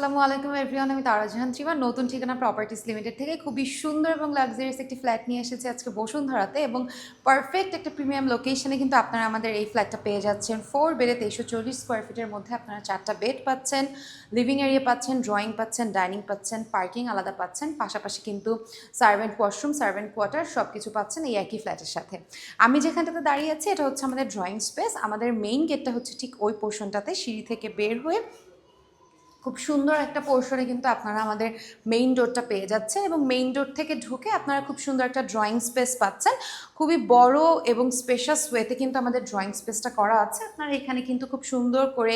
আসসালামু আলাইকুম এভরিওয়ান, আমি তারা জাহান ত্রিমা নতুন ঠিকানা প্রপার্টিস লিমিটেড থেকে খুবই সুন্দর এবং লাক্সারিয়াস একটি ফ্ল্যাট নিয়ে এসেছি আজকে বসুন্ধরাতে এবং পারফেক্ট একটা প্রিমিয়াম লোকেশনে কিন্তু আপনারা আমাদের এই ফ্ল্যাটটা পেয়ে যাচ্ছেন। 4 বেডে 2340 স্কোয়ার ফিটের মধ্যে আপনারা 4টা বেড পাচ্ছেন, লিভিং এরিয়া পাচ্ছেন, ড্রয়িং পাচ্ছেন, ডাইনিং পাচ্ছেন, পার্কিং আলাদা পাচ্ছেন, পাশাপাশি কিন্তু সার্ভেন্ট ওয়াশরুম, সার্ভেন্ট কোয়ার্টার সব কিছু পাচ্ছেন এই একই ফ্ল্যাটের সাথে। আমি যেখানটাতে দাঁড়িয়ে আছি এটা হচ্ছে আমাদের ড্রয়িং স্পেস। আমাদের মেইন গেটটা হচ্ছে ঠিক ওই পোর্শনটাতে, সিঁড়ি থেকে বের হয়ে খুব সুন্দর একটা পোর্শনে কিন্তু আপনারা আমাদের মেইন ডোরটা পেয়ে যাচ্ছেন এবং মেইন ডোর থেকে ঢুকে আপনারা খুব সুন্দর একটা ড্রয়িং স্পেস পাচ্ছেন। খুবই বড় এবং স্পেশাস ওয়েতে কিন্তু আমাদের ড্রয়িং স্পেসটা করা আছে। আপনারা এখানে কিন্তু খুব সুন্দর করে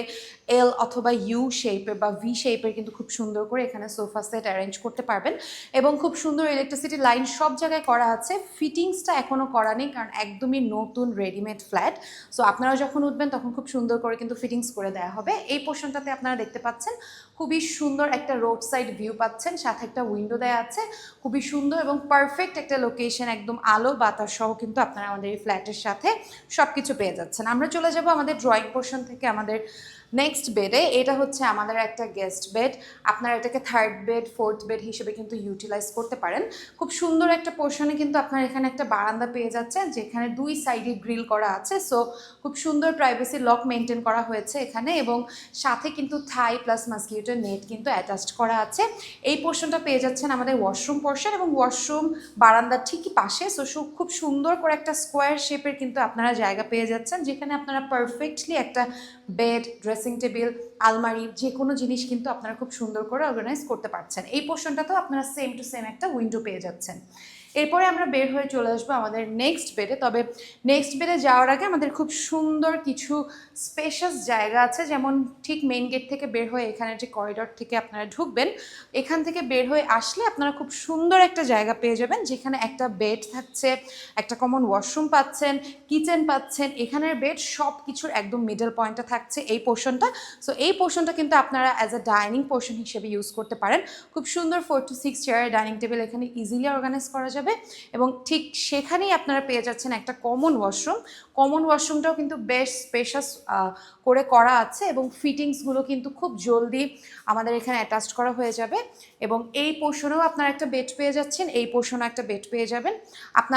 এল অথবা ইউ শেপের বা ভি শেপের কিন্তু খুব সুন্দর করে এখানে সোফা সেট অ্যারেঞ্জ করতে পারবেন এবং খুব সুন্দর ইলেকট্রিসিটি লাইন সব জায়গায় করা আছে। ফিটিংসটা এখনও করা নেই কারণ একদমই নতুন রেডিমেড ফ্ল্যাট। সো আপনারা যখন উঠবেন তখন খুব সুন্দর করে কিন্তু ফিটিংস করে দেওয়া হবে। এই পোর্শনটাতে আপনারা দেখতে পাচ্ছেন খুবই সুন্দর একটা রোড সাইড ভিউ পাচ্ছেন, সাথে একটা উইন্ডো দেওয়া আছে। খুবই সুন্দর এবং পারফেক্ট একটা লোকেশন, একদম আলো বাতাস সহ কিন্তু আপনারা আমাদের এই ফ্ল্যাটের সাথে সব কিছু পেয়ে যাচ্ছেন। আমরা চলে যাব আমাদের ড্রয়িং পোর্শন থেকে আমাদের নেক্সট বেডে। এটা হচ্ছে আমাদের একটা গেস্ট বেড। আপনারা এটাকে 3rd বেড 4th বেড হিসেবে কিন্তু ইউটিলাইজ করতে পারেন। খুব সুন্দর একটা পোর্শনে কিন্তু আপনারা এখানে একটা বারান্দা পেয়ে যাচ্ছেন যেখানে 2 সাইডে গ্রিল করা আছে। সো খুব সুন্দর প্রাইভেসি লক মেনটেন করা হয়েছে এখানে এবং সাথে কিন্তু থাই প্লাস মাস্কিটো নেট কিন্তু অ্যাটাচড করা আছে। এই পোর্শনটা পেয়ে যাচ্ছেন আমাদের ওয়াশরুম পোর্শন এবং ওয়াশরুম বারান্দার ঠিকই পাশে। সো খুব সুন্দর করে একটা স্কোয়ার শেপের কিন্তু আপনারা জায়গা পেয়ে যাচ্ছেন যেখানে আপনারা পারফেক্টলি একটা বেড, ড্রেসিং টেবিল, আলমারি যে কোনো জিনিস কিন্তু আপনারা খুব সুন্দর করে অর্গানাইজ করতে পারছেন। এই পোর্শনটাতেও আপনারা সেম টু সেম একটা উইন্ডো পেয়ে যাচ্ছেন। এরপরে আমরা বের হয়ে চলে আসবো আমাদের নেক্সট বেডে। তবে নেক্সট বেডে যাওয়ার আগে আমাদের খুব সুন্দর কিছু স্পেশাস জায়গা আছে, যেমন ঠিক মেইন গেট থেকে বের হয়ে এখানে যে করিডর থেকে আপনারা ঢুকবেন, এখান থেকে বের হয়ে আসলে আপনারা খুব সুন্দর একটা জায়গা পেয়ে যাবেন যেখানে একটা বেড থাকছে, একটা কমন ওয়াশরুম পাচ্ছেন, কিচেন পাচ্ছেন। এখানের বেড সব কিছুর একদম মিডল পয়েন্টে থাকছে এই পোর্শনটা। সো এই পোর্শনটা কিন্তু আপনারা অ্যাজ আ ডাইনিং পোর্শন হিসেবে ইউজ করতে পারেন। খুব সুন্দর 4 to 6 চেয়ারের ডাইনিং টেবিল এখানে ইজিলি অর্গানাইজ করা যাবে এবং ঠিক সেখানেই আপনারা পেয়ে যাচ্ছেন একটা কমন ওয়াশরুম। কমন ওয়াশরুমটাও কিন্তু বেশ স্পেশাস করে করা আছে এবং ফিটিংসগুলো কিন্তু খুব জলদি আমাদের এখানে অ্যাটাচড করা হয়ে যাবে এবং এই পোর্শনেও আপনারা একটা বেড পেয়ে যাচ্ছেন, এই পোর্শনেও একটা বেড পেয়ে যাবেন।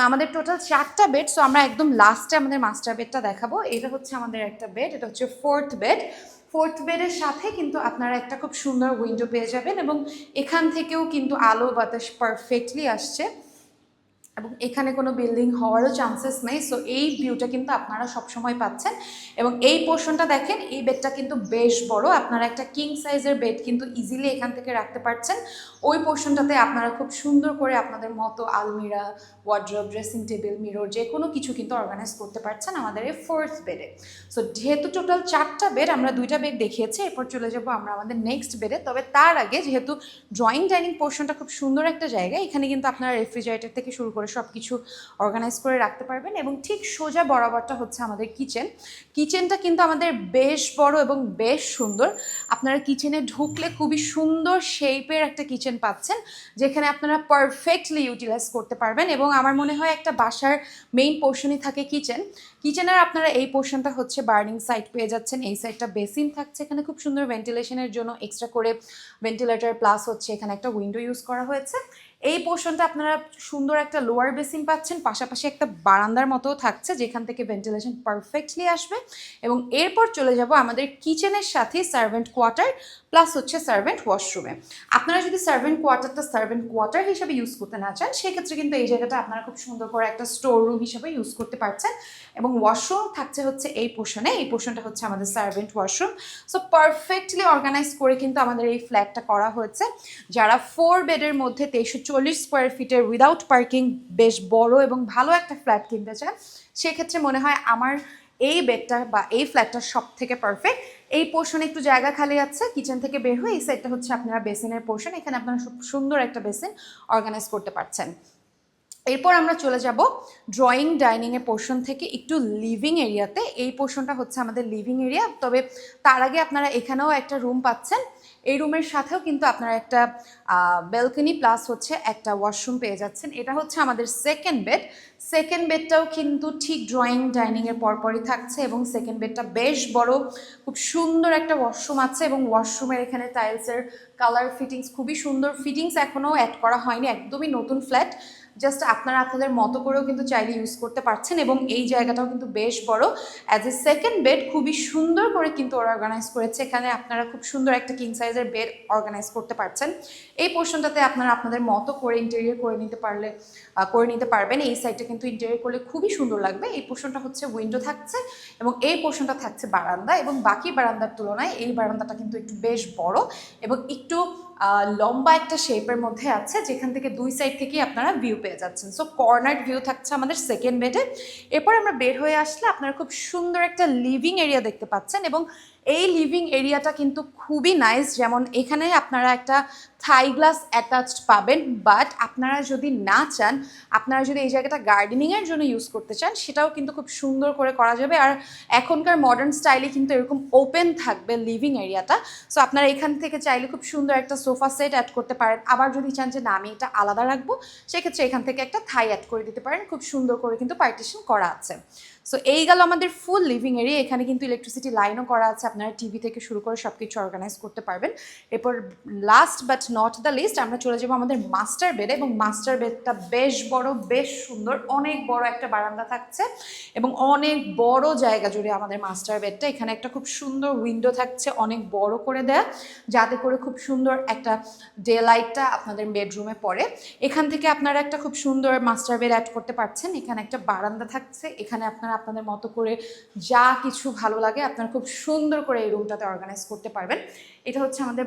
আমাদের টোটাল 4টা বেড। সো আমরা একদম লাস্টে আমাদের মাস্টার বেডটা দেখাবো। এটা হচ্ছে আমাদের একটা বেড, এটা হচ্ছে 4th বেড। 4th বেডের সাথে কিন্তু আপনারা একটা খুব সুন্দর উইন্ডো পেয়ে যাবেন এবং এখান থেকেও কিন্তু আলো বাতাস পারফেক্টলি আসছে এবং এখানে কোনো বিল্ডিং হওয়ারও চান্সেস নেই। সো এই ভিউটা কিন্তু আপনারা সবসময় পাচ্ছেন এবং এই পোর্শনটা দেখেন, এই বেডটা কিন্তু বেশ বড়। আপনারা একটা কিং সাইজের বেড কিন্তু ইজিলি এখান থেকে রাখতে পারছেন। ওই পোর্শনটাতে আপনারা খুব সুন্দর করে আপনাদের মতো আলমিরা, ওয়ার্ড্রোব, ড্রেসিং টেবিল, মিরর যে কোনো কিছু কিন্তু অর্গানাইজ করতে পারছেন আমাদের এই 4th বেডে। সো যেহেতু টোটাল 4টা বেড, আমরা 2টা বেড দেখিয়েছি, এরপর চলে যাব আমরা আমাদের নেক্সট বেডে। তবে তার আগে যেহেতু ড্রয়িং ডাইনিং পোর্শনটা খুব সুন্দর একটা জায়গা, এখানে কিন্তু আপনারা রেফ্রিজারেটর থেকে শুরু করে সব কিছু অর্গানাইজ করে রাখতে পারবেন এবং ঠিক সোজা বরাবরটা হচ্ছে আমাদের কিচেন। কিচেনটা কিন্তু আমাদের বেশ বড় এবং বেশ সুন্দর। আপনারা কিচেনে ঢুকলে খুবই সুন্দর শেপের একটা কিচেন পাচ্ছেন যেখানে আপনারা পারফেক্টলি ইউটিলাইজ করতে পারবেন এবং আমার মনে হয় একটা বাসার মেইন পোর্শনই থাকে কিচেন। কিচেনের আপনারা এই পোর্শনটা হচ্ছে বার্নিং সাইড পেয়ে যাচ্ছেন, এই সাইডটা বেসিন থাকছে, এখানে খুব সুন্দর ভেন্টিলেশনের জন্য এক্সট্রা করে ভেন্টিলেটর প্লাস হচ্ছে এখানে একটা উইন্ডো ইউজ করা হয়েছে। এই পোর্শনটা আপনারা সুন্দর একটা লোয়ার বেসিন পাচ্ছেন, পাশাপাশি একটা বারান্দার মতো থাকছে যেখান থেকে ভেন্টিলেশন পারফেক্টলি আসবে এবং এরপর চলে যাব আমাদের কিচেনের সাথে সার্ভেন্ট কোয়ার্টার প্লাস হচ্ছে সার্ভেন্ট ওয়াশরুমে। আপনারা যদি সার্ভেন্ট কোয়ার্টারটা সার্ভেন্ট কোয়ার্টার হিসেবে ইউজ করতে না চান, সেক্ষেত্রে কিন্তু এই জায়গাটা আপনারা খুব সুন্দর করে একটা স্টোর রুম হিসেবে ইউজ করতে পারছেন এবং ওয়াশরুম থাকছে হচ্ছে এই পোর্শনে। এই পোর্শনটা হচ্ছে আমাদের servant washroom. So perfectly organise করে কিন্তু আমাদের এই ফ্ল্যাটটা করা হয়েছে। যারা 4 বেডের মধ্যে 2340 স্কোয়ার ফিটের উইদাউট পার্কিং বেশ বড় এবং ভালো একটা ফ্ল্যাট কিনতে চান, সেক্ষেত্রে মনে হয় আমার এই বেডটা বা এই ফ্ল্যাটটা সব থেকে পারফেক্ট। এই পোর্শনে একটু জায়গা খালি আছে, কিচেন থেকে বের হয়ে এই সাইডটা হচ্ছে আপনারা বেসিনের পোর্শন, এখানে আপনারা খুব সুন্দর একটা বেসিন অর্গানাইজ করতে পারছেন। এরপর আমরা চলে যাব ড্রয়িং ডাইনিংয়ের পোর্শন থেকে একটু লিভিং এরিয়াতে। এই পোর্শনটা হচ্ছে আমাদের লিভিং এরিয়া। তবে তার আগে আপনারা এখানেও একটা রুম পাচ্ছেন। এই রুমের সাথেও কিন্তু আপনারা একটা ব্যালকনি প্লাস হচ্ছে একটা ওয়াশরুম পেয়ে যাচ্ছেন। এটা হচ্ছে আমাদের সেকেন্ড বেড। সেকেন্ড বেডটাও কিন্তু ঠিক ড্রয়িং ডাইনিংয়ের পরপরই থাকছে এবং সেকেন্ড বেডটা বেশ বড়, খুব সুন্দর একটা ওয়াশরুম আছে এবং ওয়াশরুমের এখানে টাইলসের কালার ফিটিংস খুবই সুন্দর। ফিটিংস এখনও অ্যাড করা হয়নি, একদমই নতুন ফ্ল্যাট। জাস্ট আপনারা আপনাদের মতো করেও কিন্তু চাইলে ইউজ করতে পারছেন এবং এই জায়গাটাও কিন্তু বেশ বড়। অ্যাজ এ সেকেন্ড বেড খুবই সুন্দর করে কিন্তু ওরা অর্গানাইজ করেছে। এখানে আপনারা খুব সুন্দর একটা কিং সাইজের বেড অর্গানাইজ করতে পারছেন। এই পোর্শনটাতে আপনারা আপনাদের মতো করে ইন্টেরিয়র করে নিতে পারবেন। এই সাইডটা কিন্তু ইন্টেরিয়র করলে খুবই সুন্দর লাগবে। এই পোর্শনটা হচ্ছে উইন্ডো থাকছে এবং এই পোর্শনটা থাকছে বারান্দা, এবং বাকি বারান্দার তুলনায় এই বারান্দাটা কিন্তু একটু বেশ বড় এবং একটু লম্বা একটা শেপের মধ্যে আছে, যেখান থেকে দুই সাইড থেকেই আপনারা ভিউ পেয়ে যাচ্ছেন। সো কর্নার ভিউ থাকছে আমাদের সেকেন্ড বেডে। এরপর আমরা বের হয়ে আসলে আপনারা খুব সুন্দর একটা লিভিং এরিয়া দেখতে পাচ্ছেন এবং এই লিভিং এরিয়াটা কিন্তু খুবই নাইস। যেমন এখানে আপনারা একটা থাই গ্লাস অ্যাটাচড পাবেন, বাট আপনারা যদি না চান, আপনারা যদি এই জায়গাটা গার্ডেনিংয়ের জন্য ইউজ করতে চান, সেটাও কিন্তু খুব সুন্দর করে করা যাবে। আর এখনকার মডার্ন স্টাইলে কিন্তু এরকম ওপেন থাকবে লিভিং এরিয়াটা। সো আপনারা এখান থেকে চাইলে খুব সুন্দর একটা সোফা সেট অ্যাড করতে পারেন। আবার যদি চান যে না আমি এটা আলাদা রাখবো, সেক্ষেত্রে এখান থেকে একটা থাই অ্যাড করে দিতে পারেন। খুব সুন্দর করে কিন্তু পার্টিশন করা আছে। সো এই গেল আমাদের ফুল লিভিং এরিয়া। এখানে কিন্তু ইলেকট্রিসিটি লাইনও করা আছে, আপনারা টিভি থেকে শুরু করে সব কিছু অর্গানাইজ করতে পারবেন। এরপর last but not the least আমরা চলে যাবো আমাদের মাস্টার বেডে, এবং মাস্টার বেডটা বেশ বড়, বেশ সুন্দর, অনেক বড় একটা বারান্দা থাকছে এবং অনেক বড় জায়গা জুড়ে আমাদের মাস্টার বেডটা। এখানে একটা খুব সুন্দর উইন্ডো থাকছে, অনেক বড় করে দেয়া, যাতে করে খুব সুন্দর একটা ডে লাইটটা আপনাদের বেডরুমে পড়ে। এখান থেকে আপনারা একটা খুব সুন্দর মাস্টার বেড অ্যাড করতে পারছেন। এখানে একটা বারান্দা থাকছে, এখানে আপনারা আপনাদের মতো করে যা কিছু ভালো লাগে আপনারা খুব সুন্দর করে এই রুমটাতে অর্গানাইজ করতে পারবেন। এটা হচ্ছে আমাদের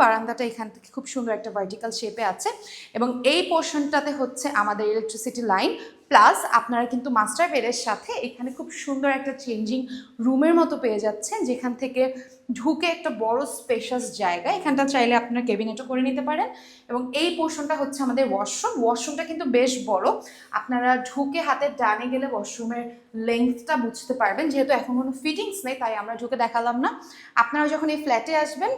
বারান্দাটা এখান থেকে খুব সুন্দর একটা ভার্টিক্যাল শেপে আছে এবং এই পোর্শনটাতে হচ্ছে আমাদের ইলেকট্রিসিটি লাইন, প্লাস আপনারা কিন্তু মাস্টার বেডের সাথে এখানে খুব সুন্দর একটা চেঞ্জিং রুমের মতো পেয়ে যাচ্ছেন, যেখান থেকে ঢুকে একটা বড় স্পেশাস জায়গা। এখানটা চাইলে আপনারা ক্যাবিনেটও করে নিতে পারেন এবং এই পোর্শনটা হচ্ছে আমাদের ওয়াশরুমটা কিন্তু বেশ বড়। আপনারা ঢুকে হাতের ডানে গেলে ওয়াশরুমের লেংথটা বুঝতে পারবেন, যেহেতু এখন কোনো ফিটিংস নেই তাই আমরা ঢুকে দেখালাম না। আপনারা যখন এই ফ্ল্যাটে আসবেন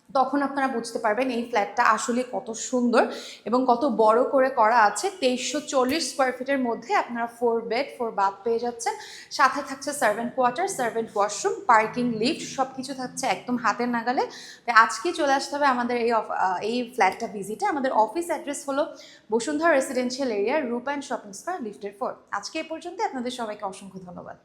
তখন আপনারা বুঝতে পারবেন এই ফ্ল্যাটটা আসলে কত সুন্দর এবং কত বড় করে করা আছে। 2340 স্কোয়ার ফিটের মধ্যে আপনারা 4 বেড 4 বাথ পেয়ে যাচ্ছেন। সাথে থাকছে servant quarter, servant washroom, parking, lift, সব কিছু থাকছে একদম হাতের নাগালে। তাই আজকেই চলে আসতে হবে আমাদের এই ফ্ল্যাটটা ভিজিটে। আমাদের অফিস অ্যাড্রেস হলো বসুন্ধরা রেসিডেন্সিয়াল এরিয়া, রূপ অ্যান্ড শপিং স্কোয়ার, লিফটের 4। আজকে এ পর্যন্ত, আপনাদের সবাইকে অসংখ্য ধন্যবাদ।